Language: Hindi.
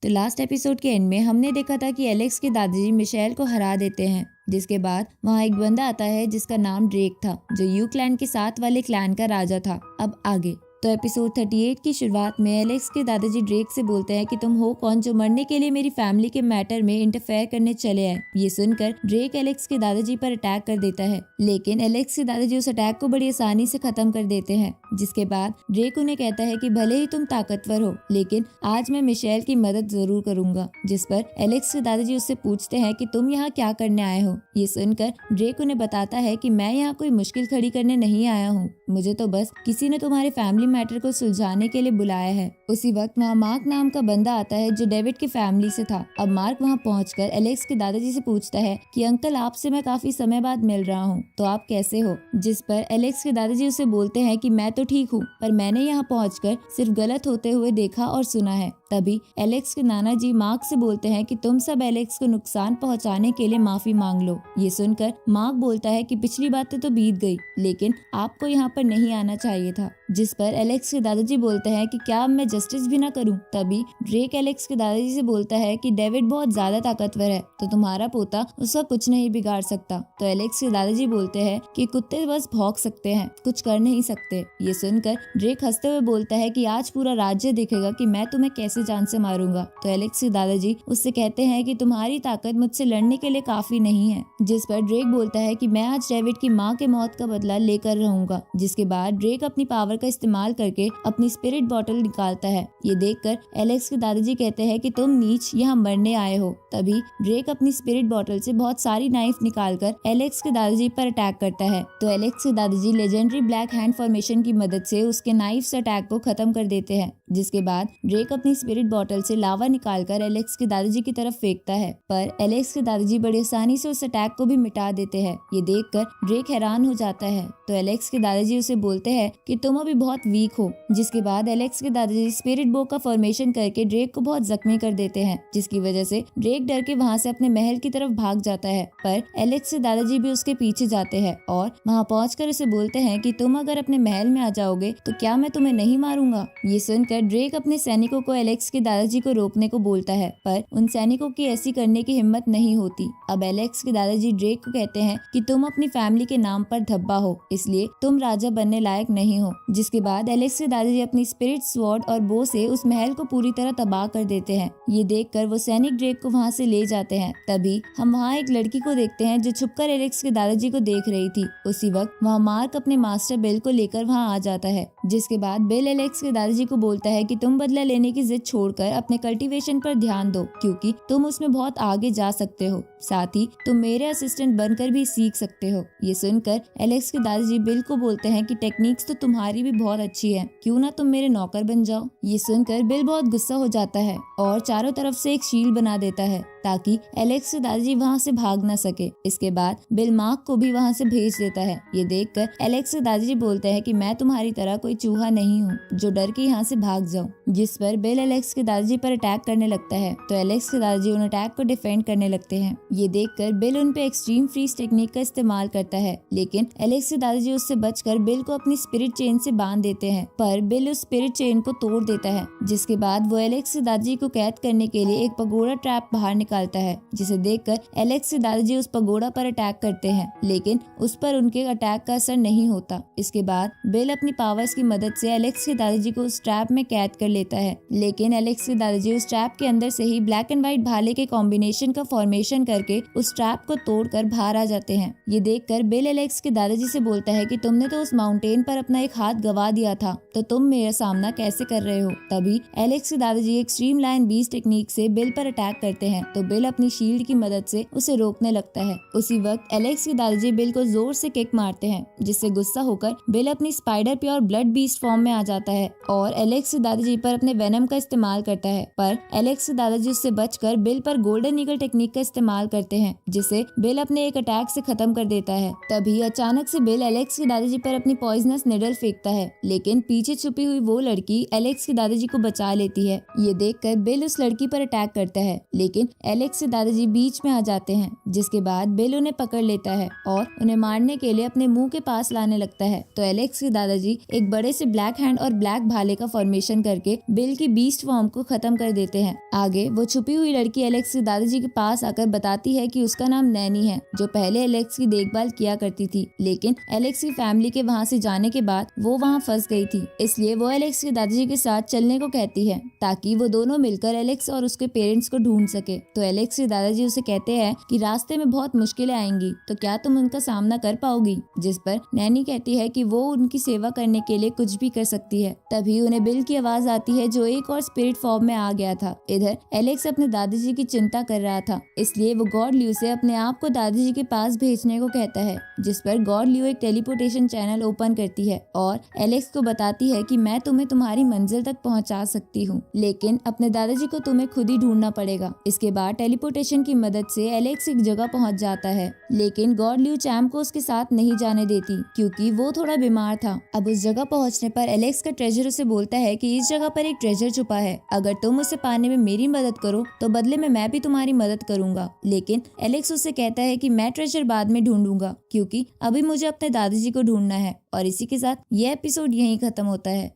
तो लास्ट एपिसोड के एंड में हमने देखा था कि एलेक्स के दादाजी मिशेल को हरा देते हैं, जिसके बाद वहाँ एक बंदा आता है जिसका नाम ड्रेक था, जो यू क्लैन के साथ वाले क्लैन का राजा था। अब आगे तो एपिसोड 38 की शुरुआत में एलेक्स के दादाजी ड्रेक से बोलते हैं कि तुम हो कौन जो मरने के लिए मेरी फैमिली के मैटर में इंटरफेयर करने चले आए। ये सुनकर ड्रेक एलेक्स के दादाजी पर अटैक कर देता है, लेकिन एलेक्स के दादाजी उस अटैक को बड़ी आसानी से खत्म कर देते हैं। जिसके बाद ड्रेक उन्हें कहता है कि भले ही तुम ताकतवर हो, लेकिन आज मैं मिशेल की मदद जरूर करूंगा। जिस पर एलेक्स के दादाजी उससे पूछते हैं कि तुम यहाँ क्या करने आए हो। ये सुनकर ड्रेक उन्हें बताता है कि मैं यहाँ कोई मुश्किल खड़ी करने नहीं आया हूँ, मुझे तो बस किसी ने तुम्हारे फैमिली मैटर को सुलझाने के लिए बुलाया है। उसी वक्त वहाँ मार्क नाम का बंदा आता है जो डेविड की फैमिली से था। अब मार्क वहाँ पहुंचकर एलेक्स के दादाजी से पूछता है कि अंकल आपसे मैं काफी समय बाद मिल रहा हूँ, तो आप कैसे हो। जिस पर एलेक्स के दादाजी उसे बोलते हैं कि मैं तो ठीक हूँ, पर मैंने यहाँ पहुंचकर सिर्फ गलत होते हुए देखा और सुना है। तभी एलेक्स के नाना जी मार्क से बोलते हैं कि तुम सब एलेक्स को नुकसान पहुंचाने के लिए माफी मांग लो। ये सुनकर मार्क बोलता है कि पिछली बातें तो बीत गई, लेकिन आपको यहाँ पर नहीं आना चाहिए था। जिस पर एलेक्स के दादाजी बोलते हैं कि क्या मैं जस्टिस भी ना करूं। तभी ड्रेक एलेक्स के दादाजी से बोलता है कि डेविड बहुत ज्यादा ताकतवर है, तो तुम्हारा पोता उसका कुछ नहीं बिगाड़ सकता। तो एलेक्स के दादाजी बोलते हैं कि कुत्ते बस भौंक सकते हैं, कुछ कर नहीं सकते। ये सुनकर ड्रेक हंसते हुए बोलता है कि आज पूरा राज्य देखेगा कि मैं तुम्हें कैसे जान से मारूंगा। तो एलेक्स के दादाजी उससे कहते हैं कि तुम्हारी ताकत मुझसे लड़ने के लिए काफी नहीं है। जिस पर ड्रेक बोलता है कि मैं आज डेविड की माँ के मौत का बदला लेकर रहूंगा। जिसके बाद ड्रेक अपनी पावर का इस्तेमाल करके अपनी स्पिरिट बॉटल निकालता है। ये देखकर एलेक्स के दादाजी कहते हैं कि तुम नीच यहाँ मरने आए हो। तभी ड्रेक अपनी स्पिरिट बॉटल से बहुत सारी नाइफ निकालकर एलेक्स के दादाजी पर अटैक करता है। तो एलेक्स के दादाजी लेजेंडरी ब्लैक हैंड फॉर्मेशन की मदद से उसके नाइफ से अटैक को खत्म कर देते हैं। जिसके बाद ड्रेक अपनी स्पिरिट बॉटल से लावा निकालकर एलेक्स के दादाजी की तरफ फेंकता है, पर एलेक्स के दादाजी बड़ी आसानी से उस अटैक को भी मिटा देते हैं। ये देखकर ड्रेक हैरान हो जाता है। तो एलेक्स के दादाजी उसे बोलते हैं कि तुम अभी बहुत वीक हो। जिसके बाद एलेक्स के दादाजी स्पिरिट बो का फॉर्मेशन करके ड्रेक को बहुत जख्मी कर देते हैं, जिसकी वजह से ड्रेक डर के वहाँ से अपने महल की तरफ भाग जाता है। पर एलेक्स के दादाजी भी उसके पीछे जाते हैं और वहाँ पहुंचकर उसे बोलते हैं कि तुम अगर अपने महल में आ जाओगे तो क्या मैं तुम्हें नहीं मारूंगा। ये सुनकर ड्रेक अपने सैनिकों को एलेक्स के दादाजी को रोकने को बोलता है, पर उन सैनिकों की ऐसी करने की हिम्मत नहीं होती। अब एलेक्स के दादाजी ड्रेक को कहते हैं कि तुम अपनी फैमिली के नाम पर धब्बा हो, इसलिए तुम राजा बनने लायक नहीं हो। जिसके बाद एलेक्स के दादाजी अपनी स्पिरिट स्वॉर्ड और बो से उस महल को पूरी तरह तबाह कर देते हैं। ये देखकर वो सैनिक ड्रेक को वहाँ से ले जाते हैं। तभी हम वहाँ एक लड़की को देखते हैं जो छुपकर एलेक्स के दादाजी को देख रही थी। उसी वक्त वहाँ मार्क अपने मास्टर बिल को लेकर वहाँ आ जाता है। जिसके बाद बिल एलेक्स के दादाजी को बोलता है कि तुम बदला लेने की जिद छोड़कर अपने कल्टीवेशन पर ध्यान दो, क्योंकि तुम उसमें बहुत आगे जा सकते हो। साथ ही तुम मेरे असिस्टेंट बनकर भी सीख सकते हो। ये सुनकर एलेक्स के दादाजी बिल को बोलते हैं कि टेक्निक्स तो तुम्हारी भी बहुत अच्छी है, क्यों ना तुम मेरे नौकर बन जाओ। ये सुनकर बिल बहुत गुस्सा हो जाता है और चारों तरफ से एक शील्ड बना देता है ताकि एलेक्स के दादाजी वहाँ से भाग न सके। इसके बाद बिल मार्क को भी वहाँ से भेज देता है। ये देखकर एलेक्स के दादाजी बोलते हैं कि मैं तुम्हारी तरह कोई चूहा नहीं हूँ जो डर के यहाँ से भाग जाऊँ। जिस पर बिल एलेक्स के दादाजी पर अटैक करने लगता है, तो एलेक्स के दादाजी उन अटैक को डिफेंड करने लगते हैं। ये देखकर बिल उन पे एक्सट्रीम फ्रीज टेक्निक का इस्तेमाल करता है, लेकिन एलेक्स के दादाजी उससे बचकर बिल को अपनी स्पिरिट चेन से बांध देते हैं, पर बिल उस स्पिरिट चेन को तोड़ देता है। जिसके बाद वो एलेक्स के दादाजी को कैद करने के लिए एक पगोड़ा ट्रैप बाहर निकालता है, जिसे देखकर एलेक्स के दादाजी उस पगोड़ा पर अटैक करते हैं, लेकिन उस पर उनके अटैक का असर नहीं होता। इसके बाद बिल अपनी पावर्स की मदद से एलेक्स के दादाजी को उस ट्रैप में कैद कर लेता है, लेकिन एलेक्स के दादाजी उस ट्रैप के अंदर से ही ब्लैक एंड व्हाइट भाले के कॉम्बिनेशन का फॉर्मेशन करके उस ट्रैप को तोड़कर बाहर आ जाते हैं। ये देखकर बिल एलेक्स के दादाजी से बोलता है कि तुमने तो उस माउंटेन पर अपना एक हाथ गवा दिया था, तो तुम मेरा सामना कैसे कर रहे हो। तभी एलेक्स के दादाजी एक्सट्रीम लाइन बीस्ट टेक्निक से बिल पर अटैक करते हैं, तो बिल अपनी शील्ड की मदद से उसे रोकने लगता है। उसी वक्त एलेक्स के दादाजी बिल को जोर से किक मारते हैं, जिससे गुस्सा होकर बिल अपनी spider pure blood beast form में आ जाता है और एलेक्स के दादाजी पर अपने वेनम का इस्तेमाल करता है। पर एलेक्स के दादाजी उससे बचकर बिल पर गोल्डन ईगल टेक्निक का इस्तेमाल करते हैं, जिसे बिल अपने एक अटैक से खत्म कर देता है। तभी अचानक से बिल एलेक्स के दादाजी पर अपनी पॉइजनस निडल फेंकता है, लेकिन लेकिन पीछे छुपी हुई वो लड़की एलेक्स के दादाजी को बचा लेती है। ये देखकर बिल उस लड़की पर अटैक करता है, लेकिन एलेक्स के दादाजी बीच में आ जाते हैं, जिसके बाद बिल उन्हें पकड़ लेता है और उन्हें मारने के लिए अपने मुंह के पास लाने लगता है। तो एलेक्स के दादाजी एक बड़े से ब्लैक हैंड और ब्लैक भाले का फॉर्मेशन करके बिल की बीस्ट फॉर्म को खत्म कर देते हैं। आगे वो छुपी हुई लड़की एलेक्स के दादाजी के पास आकर बताती है कि उसका नाम नैनी है, जो पहले एलेक्स की देखभाल किया करती थी, लेकिन एलेक्स की फैमिली के वहाँ से जाने के बाद वो वहाँ फंस गई थी। इसलिए वो एलेक्स के दादाजी के साथ चलने को कहती है ताकि वो दोनों मिलकर एलेक्स और उसके पेरेंट्स को ढूंढ सके। तो एलेक्स के दादाजी उसे कहते हैं कि रास्ते में बहुत मुश्किलें आएंगी, तो क्या तुम उनका सामना कर पाओगी? जिस पर नैनी कहती है कि वो उनकी सेवा करने के लिए कुछ भी कर सकती है। तभी उन्हें बिल की आवाज आती है, जो एक और स्पिरिट फॉर्म में आ गया था। इधर एलेक्स अपने दादाजी की चिंता कर रहा था, इसलिए वो गॉड ल्यू से अपने आप को दादाजी के पास भेजने को कहता है, जिस पर गॉड ल्यू एक टेलीपोर्टेशन चैनल ओपन करती है और एलेक्स को बताती है कि मैं तुम्हें तुम्हारी मंजिल तक पहुंचा सकती हूँ, लेकिन अपने दादाजी को तुम्हें खुद ही ढूंढना पड़ेगा। इसके बाद टेलीपोर्टेशन की मदद से एलेक्स एक जगह पहुंच जाता है, लेकिन गॉड ल्यू चैम को उसके साथ नहीं जाने देती क्योंकि वो थोड़ा बीमार था। अब उस जगह पहुंचने पर एलेक्स का ट्रेजर उसे बोलता है कि इस जगह पर एक ट्रेजर छुपा है, अगर तुम उसे पाने में मेरी मदद करो तो बदले में मैं भी तुम्हारी मदद करूंगा। लेकिन एलेक्स उससे कहता है कि मैं ट्रेजर बाद में ढूंढूंगा क्योंकि अभी मुझे अपने दादाजी को ढूंढना है। और इसी के साथ यह एपिसोड यहीं खत्म होता है।